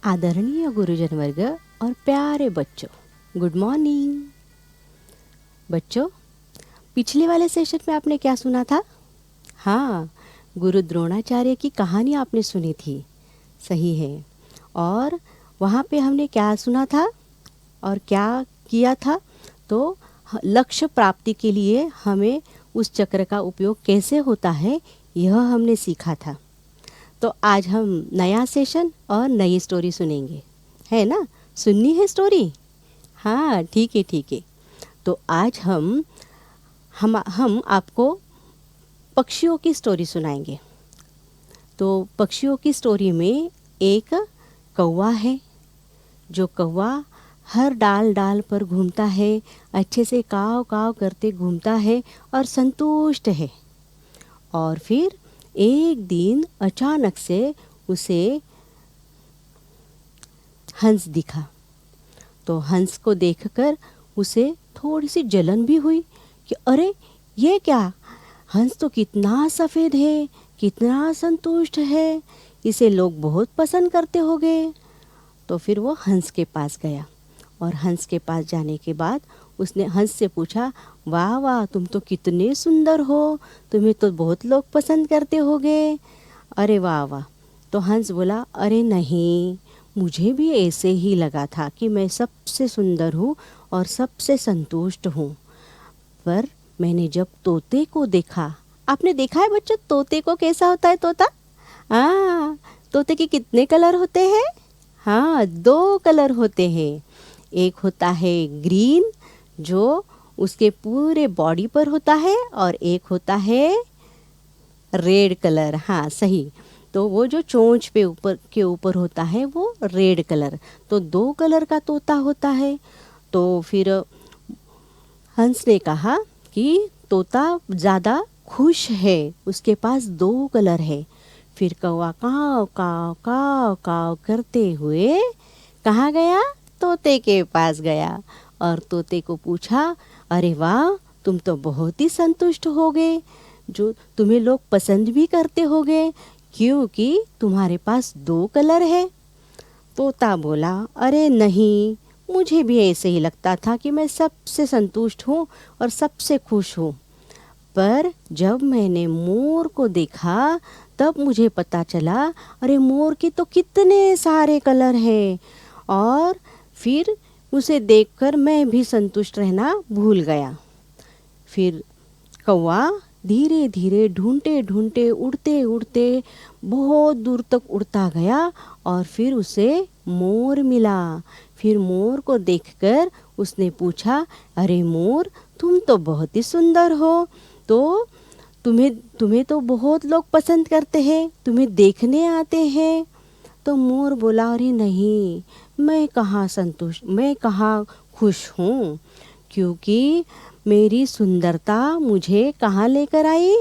आदरणीय गुरुजन वर्ग और प्यारे बच्चों, गुड मॉर्निंग। बच्चों, पिछले वाले सेशन में आपने क्या सुना था? हाँ, गुरु द्रोणाचार्य की कहानी आपने सुनी थी। सही है। और वहाँ पे हमने क्या सुना था और क्या किया था? तो लक्ष्य प्राप्ति के लिए हमें उस चक्र का उपयोग कैसे होता है, यह हमने सीखा था। तो आज हम नया सेशन और नई स्टोरी सुनेंगे, है ना? सुननी है स्टोरी? हाँ, ठीक है, ठीक है। तो आज हम आपको पक्षियों की स्टोरी सुनाएंगे। तो पक्षियों की स्टोरी में एक कौवा है। जो कौवा हर डाल डाल पर घूमता है, अच्छे से काव काव करते घूमता है और संतुष्ट है। और फिर एक दिन अचानक से उसे हंस दिखा। तो हंस को देखकर उसे थोड़ी सी जलन भी हुई कि अरे, ये क्या? हंस तो कितना सफ़ेद है, कितना संतुष्ट है, इसे लोग बहुत पसंद करते होंगे। तो फिर वो हंस के पास गया और हंस के पास जाने के बाद उसने हंस से पूछा, वाह वाह, तुम तो कितने सुंदर हो, तुम्हें तो बहुत लोग पसंद करते होंगे। अरे वाह वाह। तो हंस बोला, अरे नहीं, मुझे भी ऐसे ही लगा था कि मैं सबसे सुंदर हूँ और सबसे संतुष्ट हूँ। पर मैंने जब तोते को देखा। आपने देखा है बच्चों तोते को? कैसा होता है तोता? हाँ, तोते के कितने कलर होते हैं? हाँ, 2 कलर होते हैं। एक होता है ग्रीन, जो उसके पूरे बॉडी पर होता है, और एक होता है रेड कलर। हाँ, सही। तो वो जो चोंच पे ऊपर होता है वो रेड कलर। तो 2 कलर का तोता होता है। तो फिर हंस ने कहा कि तोता ज़्यादा खुश है, उसके पास 2 कलर है। फिर कौवा काव काव काव काव करते हुए कहाँ गया? तोते के पास गया और तोते को पूछा, अरे वाह, तुम तो बहुत ही संतुष्ट हो गए, जो तुम्हें लोग पसंद भी करते होंगे क्योंकि तुम्हारे पास 2 कलर है। तोता बोला, अरे नहीं, मुझे भी ऐसे ही लगता था कि मैं सबसे संतुष्ट हूँ और सबसे खुश हूँ। पर जब मैंने मोर को देखा तब मुझे पता चला, अरे मोर के तो कितने सारे कलर हैं। और फिर उसे देखकर मैं भी संतुष्ट रहना भूल गया। फिर कौवा धीरे धीरे ढूंढते ढूंढते उड़ते उड़ते बहुत दूर तक उड़ता गया और फिर उसे मोर मिला। फिर मोर को देखकर उसने पूछा, अरे मोर, तुम तो बहुत ही सुंदर हो, तो तुम्हें तुम्हें तो बहुत लोग पसंद करते हैं, तुम्हें देखने आते हैं। तो मोर बोला, अरे नहीं, मैं कहाँ खुश हूँ, क्योंकि मेरी सुंदरता मुझे कहाँ लेकर आई?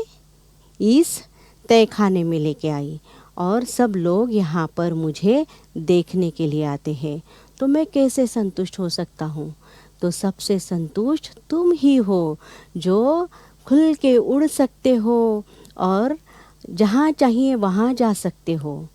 इस तहखाने में लेके आई, और सब लोग यहाँ पर मुझे देखने के लिए आते हैं, तो मैं कैसे संतुष्ट हो सकता हूँ? तो सबसे संतुष्ट तुम ही हो, जो खुल के उड़ सकते हो और जहाँ चाहिए वहाँ जा सकते हो।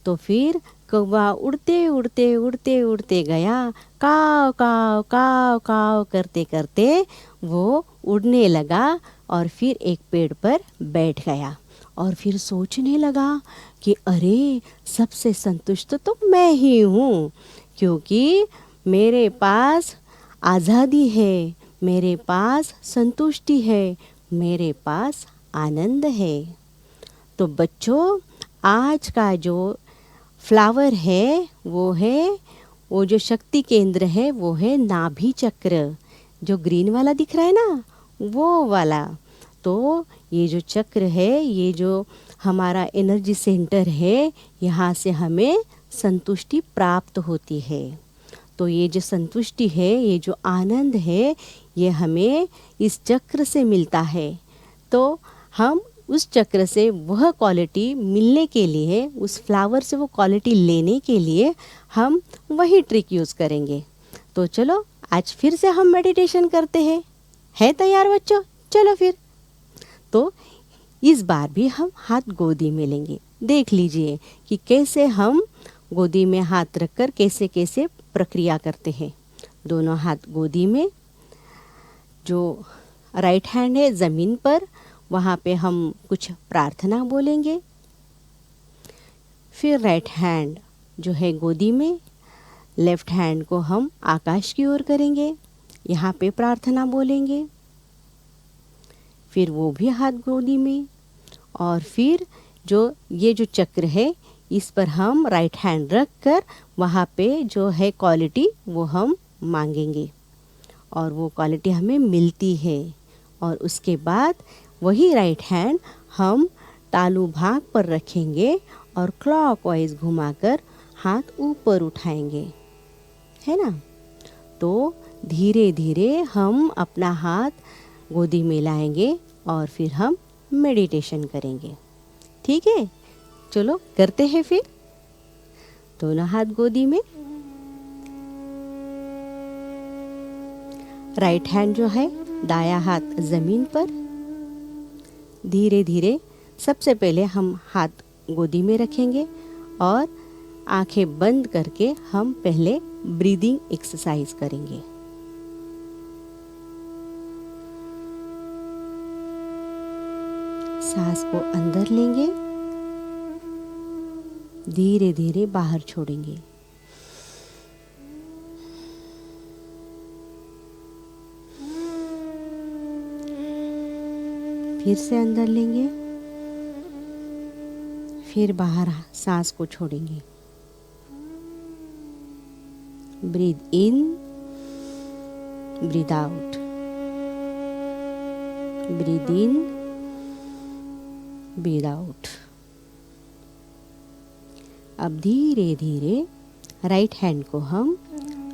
तो फिर कौवा उड़ते उड़ते उड़ते उड़ते गया, काव काव काव काव करते करते वो उड़ने लगा और फिर एक पेड़ पर बैठ गया और फिर सोचने लगा कि अरे, सबसे संतुष्ट तो मैं ही हूँ, क्योंकि मेरे पास आज़ादी है, मेरे पास संतुष्टि है, मेरे पास आनंद है। तो बच्चों, आज का जो फ्लावर है वो जो शक्ति केंद्र है वो है नाभि चक्र। जो ग्रीन वाला दिख रहा है ना, वो वाला। तो ये जो चक्र है, ये जो हमारा एनर्जी सेंटर है, यहाँ से हमें संतुष्टि प्राप्त होती है। तो ये जो संतुष्टि है, ये जो आनंद है, ये हमें इस चक्र से मिलता है। तो हम उस चक्र से वह क्वालिटी मिलने के लिए, उस फ्लावर से वो क्वालिटी लेने के लिए हम वही ट्रिक यूज़ करेंगे। तो चलो आज फिर से हम मेडिटेशन करते हैं। है तैयार बच्चों? चलो फिर। तो इस बार भी हम हाथ गोदी में लेंगे। देख लीजिए कि कैसे हम गोदी में हाथ रखकर कैसे कैसे प्रक्रिया करते हैं। दोनों हाथ गोदी में, जो राइट हैंड है ज़मीन पर, वहाँ पे हम कुछ प्रार्थना बोलेंगे। फिर राइट हैंड जो है गोदी में, लेफ्ट हैंड को हम आकाश की ओर करेंगे, यहाँ पे प्रार्थना बोलेंगे। फिर वो भी हाथ गोदी में, और फिर ये जो चक्र है इस पर हम राइट हैंड रख कर वहाँ पे जो है क्वालिटी वो हम मांगेंगे, और वो क्वालिटी हमें मिलती है। और उसके बाद वही राइट हैंड हम तालू भाग पर रखेंगे और क्लॉकवाइज घुमाकर हाथ ऊपर उठाएंगे, है ना। तो धीरे धीरे हम अपना हाथ गोदी में लाएंगे और फिर हम मेडिटेशन करेंगे। ठीक है, चलो करते हैं फिर। दोनों हाथ गोदी में, राइट हैंड जो है दायां हाथ ज़मीन पर। धीरे धीरे सबसे पहले हम हाथ गोदी में रखेंगे और आंखें बंद करके हम पहले ब्रीदिंग एक्सरसाइज करेंगे। सांस को अंदर लेंगे, धीरे धीरे बाहर छोड़ेंगे। फिर से अंदर लेंगे, फिर बाहर सांस को छोड़ेंगे। Breathe in, breathe out, breathe in, breathe out. अब धीरे धीरे राइट हैंड को हम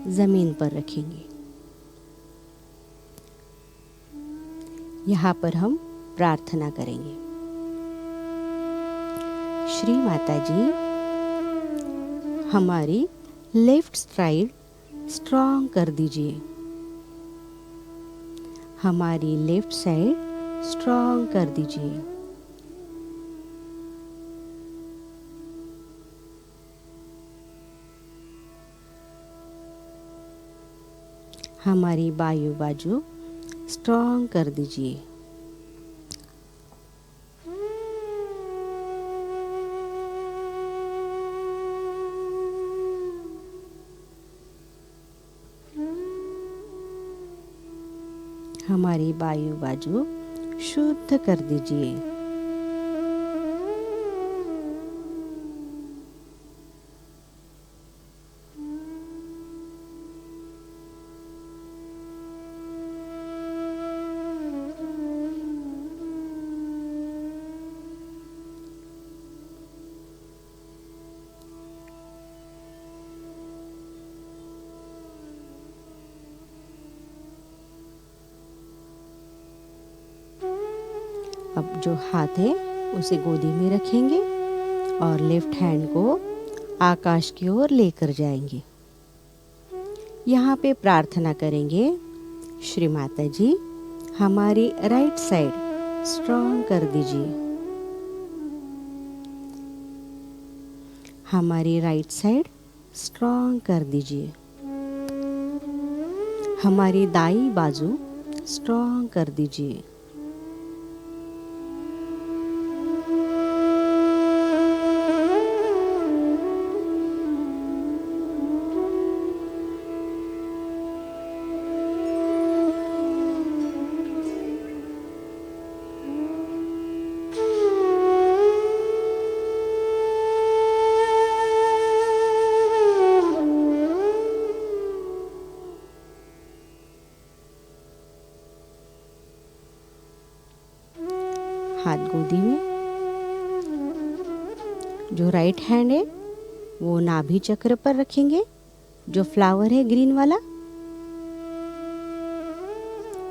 ज़मीन पर रखेंगे। यहाँ पर हम प्रार्थना करेंगे। श्री माता जी, हमारी लेफ्ट साइड स्ट्रॉन्ग कर दीजिए। हमारी लेफ्ट साइड स्ट्रॉन्ग कर दीजिए। हमारी बायु बाजू स्ट्रॉन्ग कर दीजिए। हमारी बायु बाजू शुद्ध कर दीजिए। अब जो हाथ है उसे गोदी में रखेंगे और लेफ्ट हैंड को आकाश की ओर लेकर जाएंगे। यहाँ पे प्रार्थना करेंगे, श्री माता जी, हमारी राइट साइड स्ट्रॉन्ग कर दीजिए। हमारी राइट साइड स्ट्रॉन्ग कर दीजिए। हमारी दाईं बाजू स्ट्रॉन्ग कर दीजिए। हाथ गोदी में, जो राइट हैंड है वो नाभि चक्र पर रखेंगे, जो फ्लावर है ग्रीन वाला।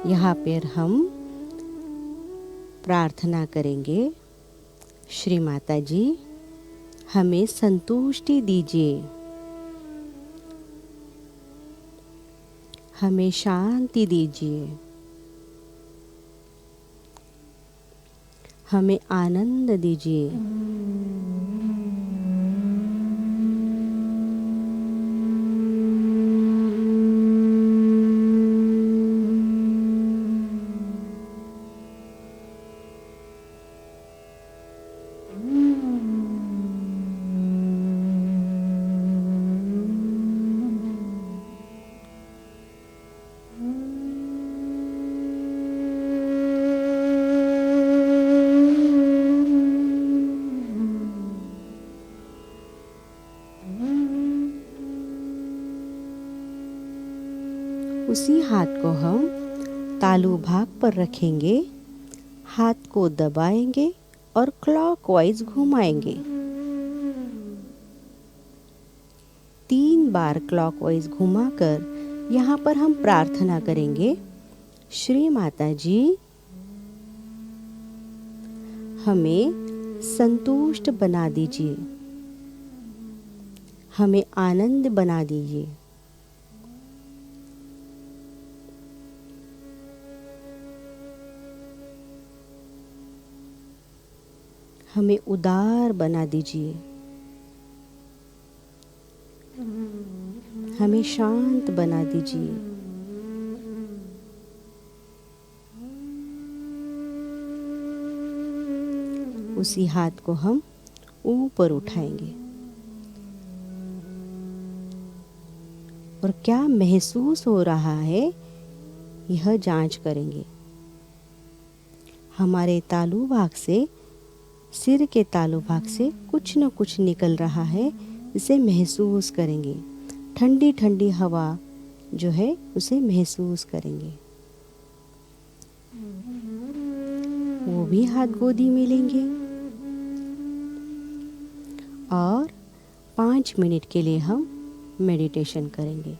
यहाँ पर हम प्रार्थना करेंगे, श्री माता जी, हमें संतुष्टि दीजिए। हमें शांति दीजिए। हमें आनंद दीजिए। उसी हाथ को हम तालू भाग पर रखेंगे, हाथ को दबाएंगे और क्लॉकवाइज घुमाएंगे। 3 बार क्लॉकवाइज घुमाकर यहाँ पर हम प्रार्थना करेंगे, श्री माता जी हमें संतुष्ट बना दीजिए, हमें आनंद बना दीजिए। हमें उदार बना दीजिए, हमें शांत बना दीजिए। उसी हाथ को हम ऊपर उठाएंगे और क्या महसूस हो रहा है यह जांच करेंगे। हमारे तालु भाग से, सिर के तालु भाग से कुछ न कुछ निकल रहा है, इसे महसूस करेंगे। ठंडी ठंडी हवा जो है उसे महसूस करेंगे। वो भी हाथ गोदी में लेंगे और 5 मिनट के लिए हम मेडिटेशन करेंगे।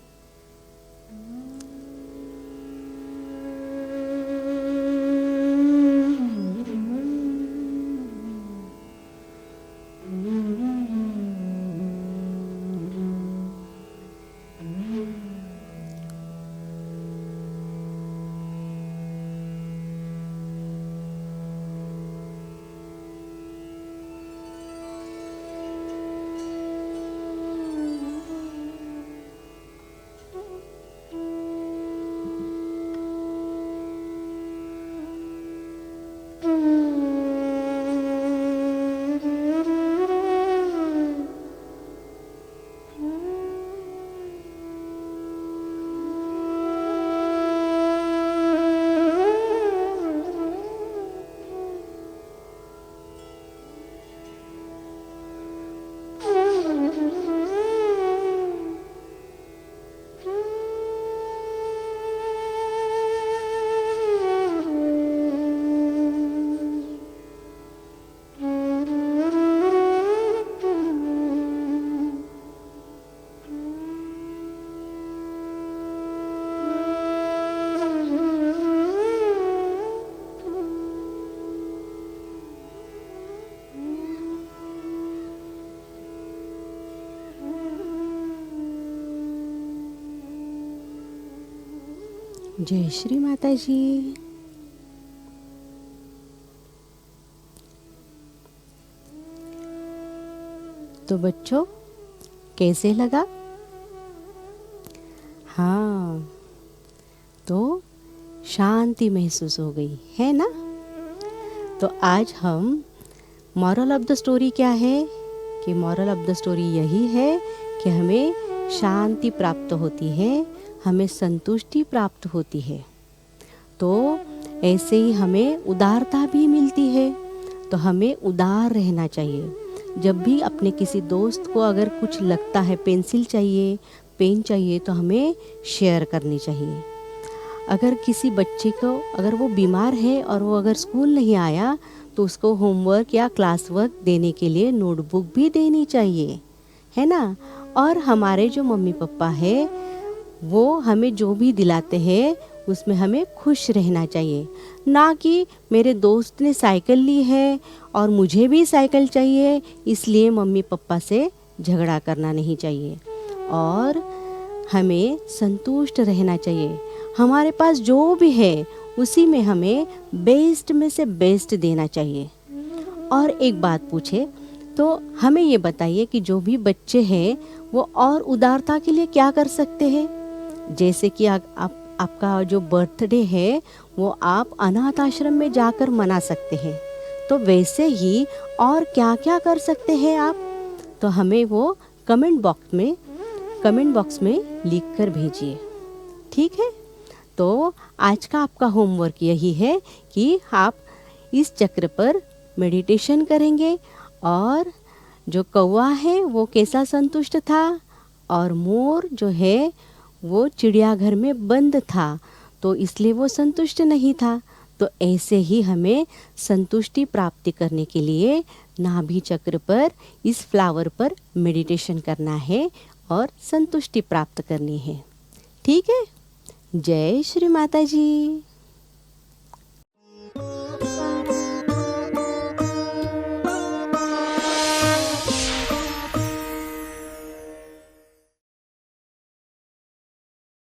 जय श्री माता जी। तो बच्चों कैसे लगा? हाँ, तो शांति महसूस हो गई है ना? तो आज हम मॉरल ऑफ द स्टोरी क्या है कि मॉरल ऑफ द स्टोरी यही है कि हमें शांति प्राप्त होती है, हमें संतुष्टि प्राप्त होती है। तो ऐसे ही हमें उदारता भी मिलती है, तो हमें उदार रहना चाहिए। जब भी अपने किसी दोस्त को अगर कुछ लगता है, पेंसिल चाहिए, पेन चाहिए, तो हमें शेयर करनी चाहिए। अगर किसी बच्चे को अगर वो बीमार है और वो अगर स्कूल नहीं आया तो उसको होमवर्क या क्लास वर्क देने के लिए नोटबुक भी देनी चाहिए, है ना? और हमारे जो मम्मी पापा है वो हमें जो भी दिलाते हैं उसमें हमें खुश रहना चाहिए, ना कि मेरे दोस्त ने साइकिल ली है और मुझे भी साइकिल चाहिए इसलिए मम्मी पापा से झगड़ा करना नहीं चाहिए। और हमें संतुष्ट रहना चाहिए, हमारे पास जो भी है उसी में हमें बेस्ट में से बेस्ट देना चाहिए। और एक बात पूछे तो हमें ये बताइए कि जो भी बच्चे हैं वो और उदारता के लिए क्या कर सकते हैं? जैसे कि आपका जो बर्थडे है वो आप अनाथ आश्रम में जाकर मना सकते हैं, तो वैसे ही और क्या क्या कर सकते हैं आप? तो हमें वो कमेंट बॉक्स में लिख कर भेजिए, ठीक है? तो आज का आपका होमवर्क यही है कि आप इस चक्र पर मेडिटेशन करेंगे और जो कौवा है वो कैसा संतुष्ट था और मोर जो है वो चिड़ियाघर में बंद था, तो इसलिए वो संतुष्ट नहीं था। तो ऐसे ही हमें संतुष्टि प्राप्ति करने के लिए नाभि चक्र पर, इस फ्लावर पर मेडिटेशन करना है और संतुष्टि प्राप्त करनी है। ठीक है। जय श्री माता जी।